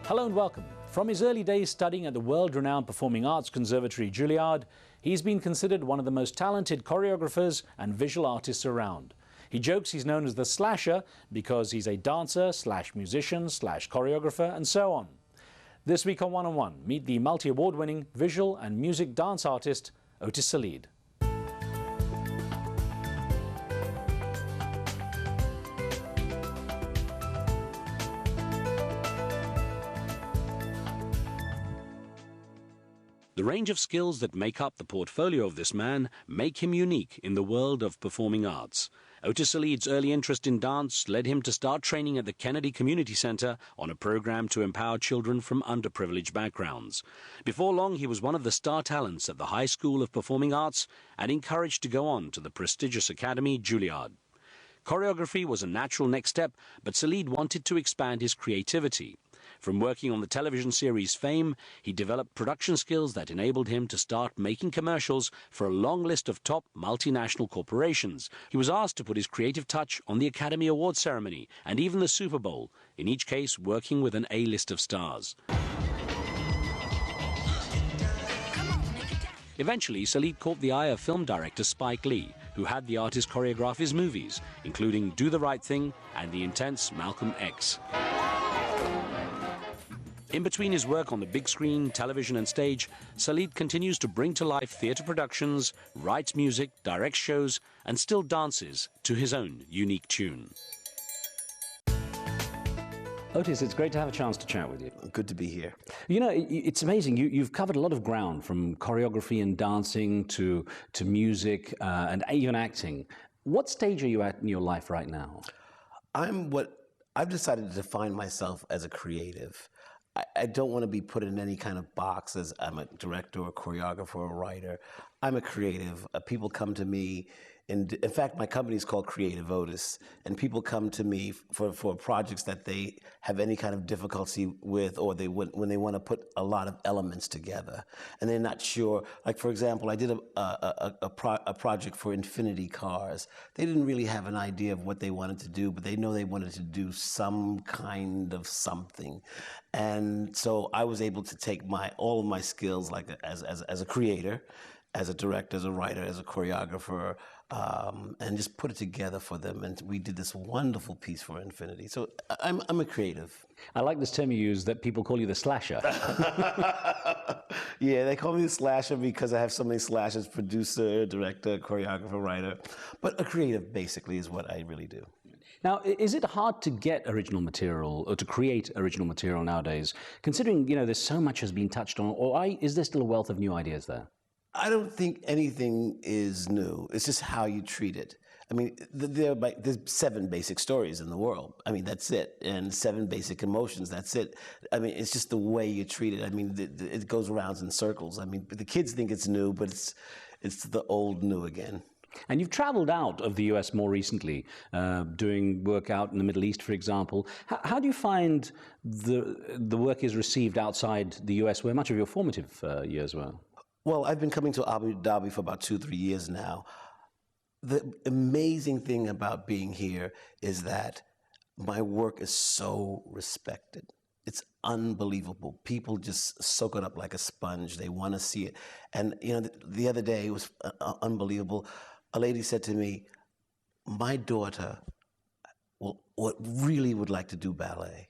Hello and welcome. From his early days studying at the world-renowned Performing Arts Conservatory, Juilliard, he's been considered one of the most talented choreographers and visual artists around. He jokes he's known as the Slasher because he's a dancer / musician / choreographer and so on. This week on One on One, meet the multi-award-winning visual and music dance artist, Otis Salid. The range of skills that make up the portfolio of this man make him unique in the world of performing arts. Otis Salid's early interest in dance led him to start training at the Kennedy Community Center on a program to empower children from underprivileged backgrounds. Before long, he was one of the star talents at the High School of Performing Arts and encouraged to go on to the prestigious academy, Juilliard. Choreography was a natural next step, but Salid wanted to expand his creativity. From working on the television series Fame, he developed production skills that enabled him to start making commercials for a long list of top multinational corporations. He was asked to put his creative touch on the Academy Awards ceremony and even the Super Bowl, in each case working with an A-list of stars. Eventually, Salid caught the eye of film director Spike Lee, who had the artist choreograph his movies, including Do the Right Thing and the intense Malcolm X. In between his work on the big screen, television and stage, Salid continues to bring to life theatre productions, writes music, directs shows, and still dances to his own unique tune. Otis, it's great to have a chance to chat with you. Good to be here. You know, it's amazing. You've covered a lot of ground, from choreography and dancing to music and even acting. What stage are you at in your life right now? I've decided to define myself as a creative. I don't want to be put in any kind of box as I'm a director or choreographer or writer. I'm a creative. People come to me, in fact, my company is called Creative Otis, and people come to me for projects that they have any kind of difficulty with, or when they want to put a lot of elements together, and they're not sure. Like, for example, I did a project for Infinity Cars. They didn't really have an idea of what they wanted to do, but they know they wanted to do some kind of something. And so I was able to take all of my skills, like as a creator, as a director, as a writer, as a choreographer, and just put it together for them. And we did this wonderful piece for Infinity. So I'm a creative. I like this term you use, that people call you the Slasher. Yeah, they call me the Slasher because I have so many slashes: producer, director, choreographer, writer. But a creative, basically, is what I really do. Now, is it hard to get original material or to create original material nowadays, considering, there's so much has been touched on, or is there still a wealth of new ideas there? I don't think anything is new. It's just how you treat it. I mean, there's 7 basic stories in the world. I mean, that's it. And 7 basic emotions, that's it. I mean, it's just the way you treat it. I mean, it goes around in circles. I mean, the kids think it's new, but it's the old new again. And you've traveled out of the US more recently, doing work out in the Middle East, for example. How do you find the work is received outside the US, where much of your formative years were? Well, I've been coming to Abu Dhabi for about 2-3 years now. The amazing thing about being here is that my work is so respected. It's unbelievable. People just soak it up like a sponge. They want to see it. And, the other day it was unbelievable. A lady said to me, my daughter really would like to do ballet,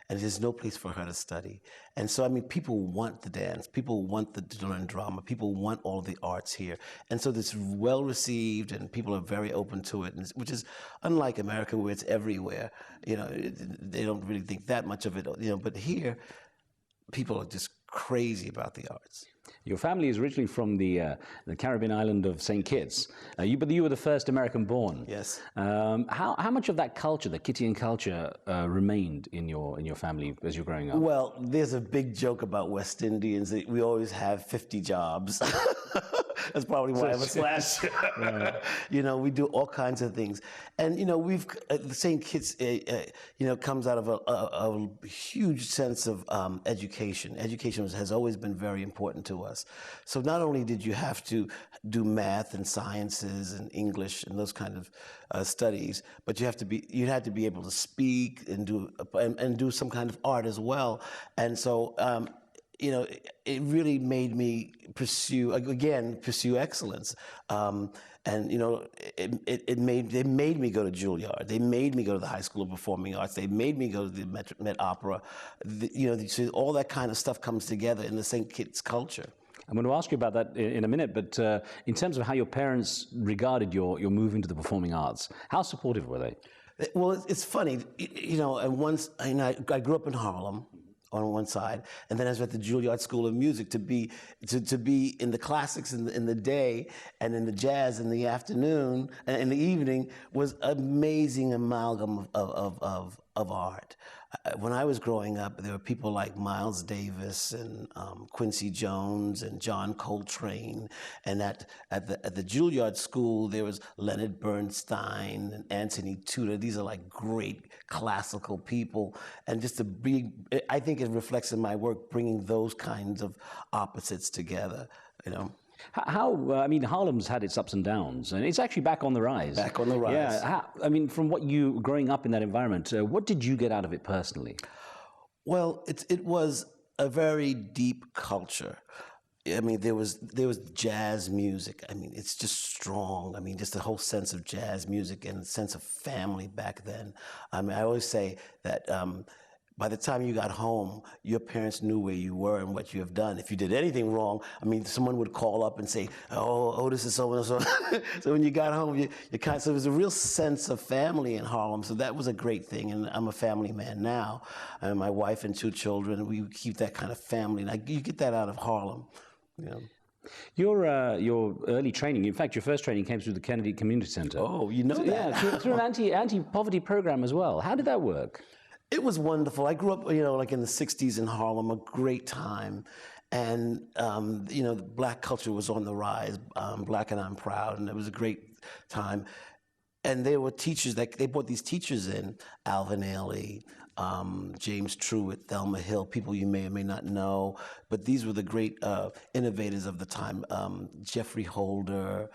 and there's no place for her to study. And so, I mean, people want the dance, people want to learn drama, people want all the arts here. And so it's well received, and people are very open to it, which is unlike America, where it's everywhere. They don't really think that much of it, but here, people are just crazy about the arts. Your family is originally from the Caribbean island of St. Kitts, but you were the first American born. Yes. How much of that culture, the Kittian culture, remained in your family as you're growing up? Well, there's a big joke about West Indians. We always have 50 jobs. That's probably why I'm a slasher. You know, we do all kinds of things. And, you know, we've, the St. Kitts, you know, comes out of a huge sense of education. Education has always been very important to us. So not only did you have to do math and sciences and English and those kind of studies, but you had to be able to speak and do some kind of art as well. And so, you know, it really made me pursue excellence. And, you know, they made me go to Juilliard. They made me go to the High School of Performing Arts. They made me go to the Met Opera. You know, so all that kind of stuff comes together in the St. Kitts culture. I'm going to ask you about that in a minute, but in terms of how your parents regarded your move into the performing arts, how supportive were they? Well, it's funny, you know, and I grew up in Harlem on one side, and then I was at the Juilliard School of Music to be in the classics in the day and in the jazz in the afternoon and in the evening was amazing amalgam of art. When I was growing up, there were people like Miles Davis and Quincy Jones and John Coltrane, and at the Juilliard School there was Leonard Bernstein and Anthony Tudor. These are like great classical people, and I think it reflects in my work bringing those kinds of opposites together. You know. I mean, Harlem's had its ups and downs, and it's actually back on the rise. Back on the rise. Yeah. I mean, from what you growing up in that environment, what did you get out of it personally? Well, it was a very deep culture. I mean, there was jazz music. I mean, it's just strong. I mean, just the whole sense of jazz music and sense of family back then. I mean, I always say that. By the time you got home, your parents knew where you were and what you have done. If you did anything wrong, I mean, someone would call up and say, "Oh, this is so and so." So when you got home, so there was a real sense of family in Harlem. So that was a great thing. And I'm a family man now. And my wife and 2 children, we keep that kind of family. And you get that out of Harlem, you know. Your early training, in fact, your first training came through the Kennedy Community Center. Oh, you know that. Yeah, through an anti-poverty program as well. How did that work? It was wonderful. I grew up, you know, like in the 60s in Harlem, a great time. And, you know, the black culture was on the rise, Black and I'm Proud, and it was a great time. And there were teachers, they brought these teachers in, Alvin Ailey, James Truitt, Thelma Hill, people you may or may not know, but these were the great innovators of the time, Jeffrey Holder.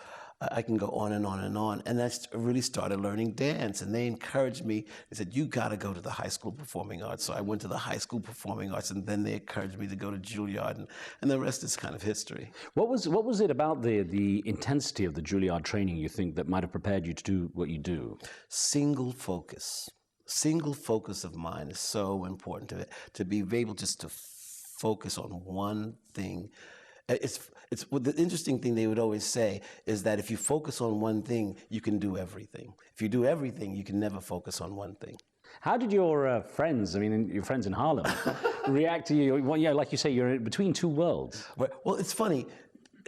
I can go on and on and on. And I really started learning dance. And they encouraged me. They said, you got to go to the High School Performing Arts. So I went to the High School Performing Arts, and then they encouraged me to go to Juilliard. And the rest is kind of history. What was it about the intensity of the Juilliard training you think that might have prepared you to do what you do? Single focus. Single focus of mind is so important to be able just to focus on one thing. The interesting thing they would always say is that if you focus on one thing, you can do everything. If you do everything, you can never focus on one thing. How did your friends, I mean, your friends in Harlem, react to you? Well, yeah, like you say, you're between 2 worlds. Well, it's funny.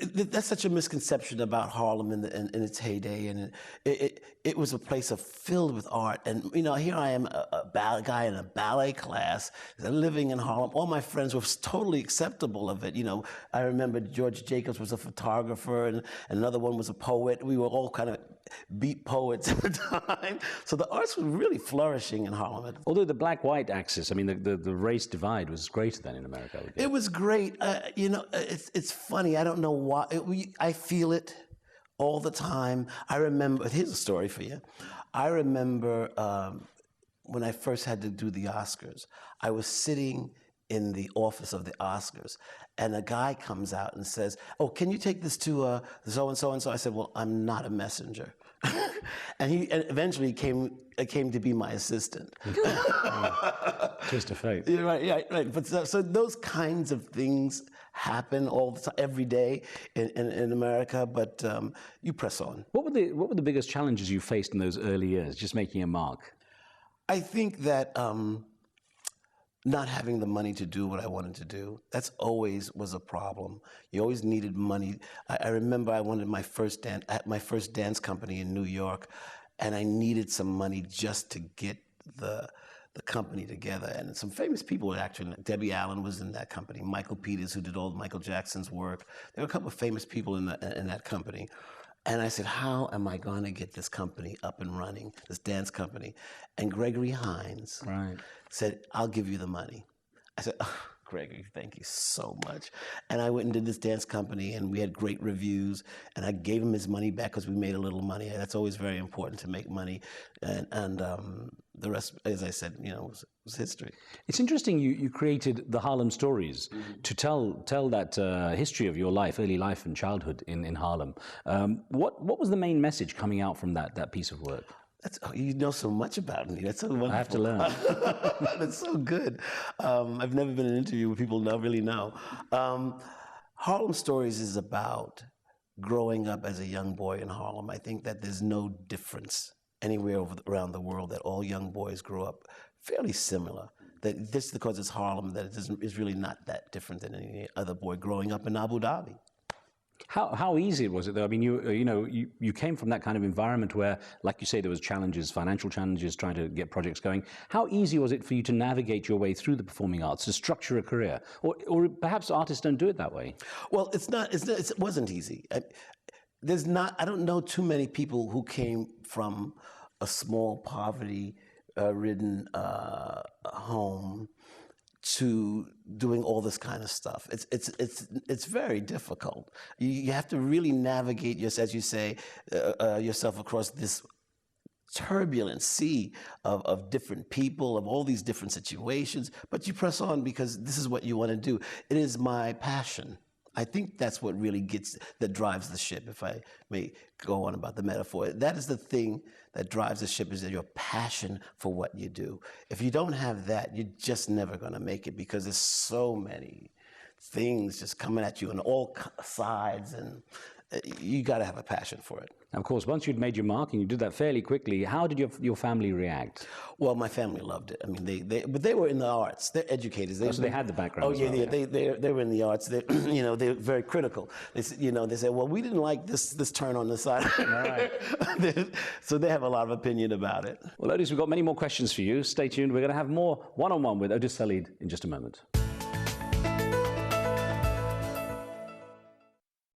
That's such a misconception about Harlem in its heyday, and it was a place filled with art. And you know, here I am, a guy in a ballet class, living in Harlem. All my friends were totally acceptable of it. You know, I remember George Jacobs was a photographer, and another one was a poet. We were all kind of beat poets at the time. So the arts were really flourishing in Harlem. Although the black-white axis, I mean, the race divide was greater than in America. It was great. You know, it's funny. I don't know why. I feel it all the time. I remember, here's a story for you. I remember when I first had to do the Oscars, I was sitting in the office of the Oscars, and a guy comes out and says, "Oh, can you take this to so-and-so and so?" I said, "Well, I'm not a messenger." And eventually came to be my assistant. Twist of fate. Yeah, right. But so those kinds of things happen all the time, every day in America. But you press on. What were the biggest challenges you faced in those early years, just making a mark? I think that not having the money to do what I wanted to do, that's always was a problem. You always needed money. I remember I wanted my first dance company in New York, and I needed some money just to get the the company together. And some famous people were actually, Debbie Allen was in that company, Michael Peters, who did all Michael Jackson's work. There were a couple of famous people in that company. And I said, how am I going to get this company up and running, this dance company? And Gregory Hines said, I'll give you the money. I said, oh, Gregory, thank you so much. And I went and did this dance company, and we had great reviews, and I gave him his money back because we made a little money. That's always very important, to make money. And the rest, as I said, was history. It's interesting you created the Harlem Stories to tell that history of your life, early life and childhood in Harlem. What was the main message coming out from that piece of work? You know so much about me. That's so wonderful. I have to learn. That's so good. I've never been in an interview where people really know. Harlem Stories is about growing up as a young boy in Harlem. I think that there's no difference anywhere around the world, that all young boys grow up fairly similar. That just because it's Harlem, that it's really not that different than any other boy growing up in Abu Dhabi. How easy was it, though? I mean, you came from that kind of environment where, like you say, there was challenges, financial challenges, trying to get projects going. How easy was it for you to navigate your way through the performing arts, to structure a career? Or perhaps artists don't do it that way? Well, it wasn't easy. I don't know too many people who came from a small poverty-ridden home to doing all this kind of stuff. It's very difficult. You have to really navigate, as you say, yourself across this turbulent sea of different people, of all these different situations, but you press on because this is what you want to do. It is my passion. I think that's what really that drives the ship, if I may go on about the metaphor. That is the thing that drives the ship, is that your passion for what you do. If you don't have that, you're just never going to make it, because there's so many things just coming at you on all sides, and you got to have a passion for it. Of course, once you'd made your mark, and you did that fairly quickly, how did your family react? Well, my family loved it. I mean, but they were in the arts. They're educators. So they had the background. Oh, yeah, they were in the arts. They're very critical. They said, well, we didn't like this turn on the side. All right. So they have a lot of opinion about it. Well, Otis, we've got many more questions for you. Stay tuned. We're going to have more one-on-one with Otis Said in just a moment.